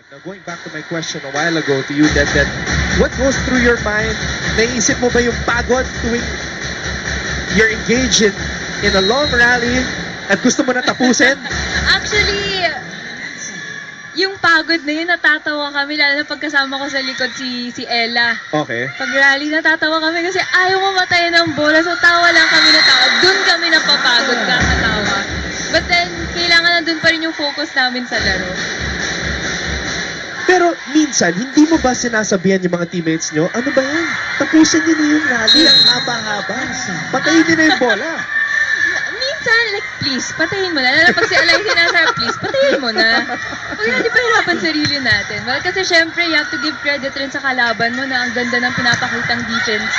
Now, going back to my question a while ago to you, that what goes through your mind? Naisip mo ba yung pagod tuwing you're engaged in a long rally at gusto mo na tapusin? Actually, yung pagod na yun, natatawa kami, lalo na pagkasama ko sa likod si Ella. Okay. Pag rally, natatawa kami kasi ayaw mamatayan ng bola, so tawa lang kami na tawa. Doon kami napapagod, kakatawa. But then, kailangan na doon pa rin yung focus namin sa laro. Pero minsan, hindi mo ba sinasabihan yung mga teammates nyo, ano ba yan? Tapusin niyo na yung rally, ang haba-haba. Patayin niyo na yung bola. Minsan, like, please, patayin mo na. Lalo pag si Alay sinasabi, please, patayin mo na. Huwag natin pahirapan sarili natin. Well, kasi syempre, you have to give credit rin sa kalaban mo na ang ganda ng pinapakitang defense.